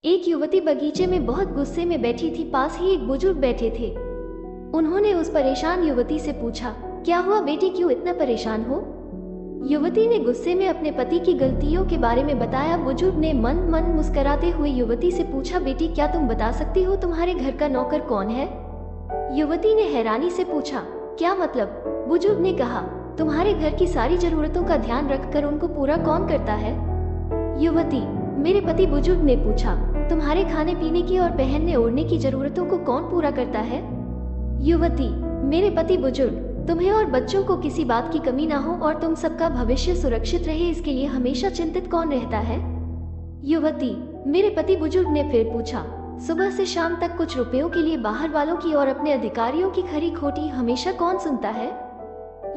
एक युवती बगीचे में बहुत गुस्से में बैठी थी। पास ही एक बुजुर्ग बैठे थे। उन्होंने उस परेशान युवती से पूछा, क्या हुआ बेटी, क्यों इतना परेशान हो? युवती ने गुस्से में अपने पति की गलतियों के बारे में बताया। बुजुर्ग ने मन मन मुस्कुराते हुए युवती से पूछा, बेटी क्या तुम बता सकती हो तुम्हारे घर का नौकर कौन है? युवती ने हैरानी से पूछा, क्या मतलब? बुजुर्ग ने कहा, तुम्हारे घर की सारी जरूरतों का ध्यान रखकर उनको पूरा कौन करता है? युवती, मेरे पति। बुजुर्ग ने पूछा, तुम्हारे खाने पीने की और पहनने ओढ़ने की जरूरतों को कौन पूरा करता है? युवती, मेरे पति। बुजुर्ग, तुम्हें और बच्चों को किसी बात की कमी ना हो और तुम सबका भविष्य सुरक्षित रहे, इसके लिए हमेशा चिंतित कौन रहता है? युवती, मेरे पति। बुजुर्ग ने फिर पूछा, सुबह से शाम तक कुछ रुपयों के लिए बाहर वालों की और अपने अधिकारियों की खरी खोटी हमेशा कौन सुनता है?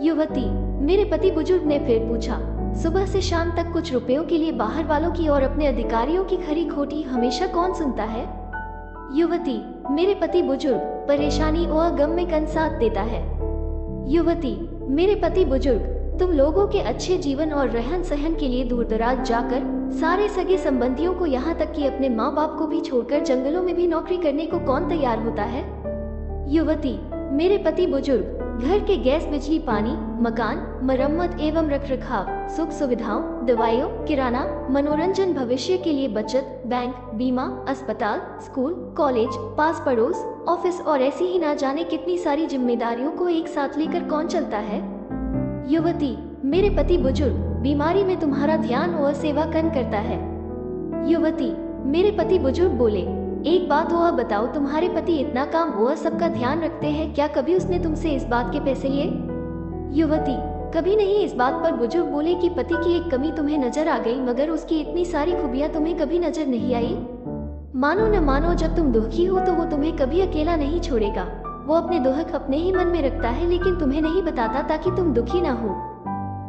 युवती, मेरे पति। बुजुर्ग ने फिर पूछा, सुबह से शाम तक कुछ रुपयों के लिए बाहर वालों की और अपने अधिकारियों की खरी खोटी हमेशा कौन सुनता है? युवती, मेरे पति। बुजुर्ग, परेशानी और गम में कौन साथ देता है? युवती, मेरे पति। बुजुर्ग, तुम लोगों के अच्छे जीवन और रहन सहन के लिए दूर दराज जाकर सारे सगे संबंधियों को, यहाँ तक कि अपने माँ बाप को भी छोड़कर जंगलों में भी नौकरी करने को कौन तैयार होता है? युवती, मेरे पति। बुजुर्ग, घर के गैस, बिजली, पानी, मकान, मरम्मत एवं रखरखाव, सुख सुविधाओं, दवाइयों, किराना, मनोरंजन, भविष्य के लिए बचत, बैंक, बीमा, अस्पताल, स्कूल, कॉलेज, पास पड़ोस, ऑफिस और ऐसी ही ना जाने कितनी सारी जिम्मेदारियों को एक साथ लेकर कौन चलता है? युवती, मेरे पति। बुजुर्ग, बीमारी में तुम्हारा ध्यान और सेवा कौन करता है? युवती, मेरे पति। बुजुर्ग बोले, एक बात और बताओ, तुम्हारे पति इतना काम और सबका ध्यान रखते हैं, क्या कभी उसने तुमसे इस बात के पैसे लिए? युवती, कभी नहीं। इस बात पर बुजुर्ग बोले कि पति की एक कमी तुम्हें नजर आ गई, मगर उसकी इतनी सारी खूबियां तुम्हें कभी नजर नहीं आई। मानो न मानो, जब तुम दुखी हो तो वो तुम्हें कभी अकेला नहीं छोड़ेगा। वो अपने दुख अपने ही मन में रखता है, लेकिन तुम्हें नहीं बताता ताकि तुम दुखी ना हो।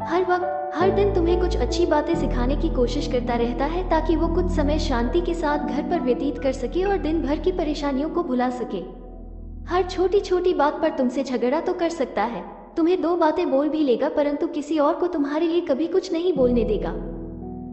हर वक्त हर दिन तुम्हें कुछ अच्छी बातें सिखाने की कोशिश करता रहता है, ताकि वो कुछ समय शांति के साथ घर पर व्यतीत कर सके और दिन भर की परेशानियों को भुला सके। हर छोटी छोटी बात पर तुमसे झगड़ा तो कर सकता है, तुम्हें दो बातें बोल भी लेगा, परंतु किसी और को तुम्हारे लिए कभी कुछ नहीं बोलने देगा।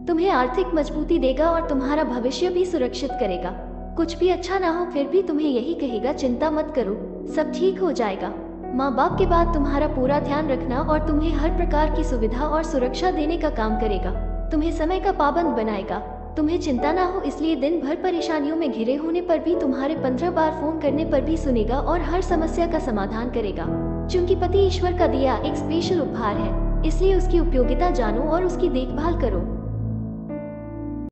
तुम्हें आर्थिक मजबूती देगा और तुम्हारा भविष्य भी सुरक्षित करेगा। कुछ भी अच्छा ना हो फिर भी तुम्हें यही कहेगा, चिंता मत करो, सब ठीक हो जाएगा। माँ बाप के बाद तुम्हारा पूरा ध्यान रखना और तुम्हें हर प्रकार की सुविधा और सुरक्षा देने का काम करेगा। तुम्हें समय का पाबंद बनाएगा। तुम्हें चिंता ना हो, इसलिए दिन भर परेशानियों में घिरे होने पर भी तुम्हारे 15 बार फोन करने पर भी सुनेगा और हर समस्या का समाधान करेगा। चूंकि पति ईश्वर का दिया एक स्पेशल उपहार है, इसलिए उसकी उपयोगिता जानो और उसकी देखभाल करो।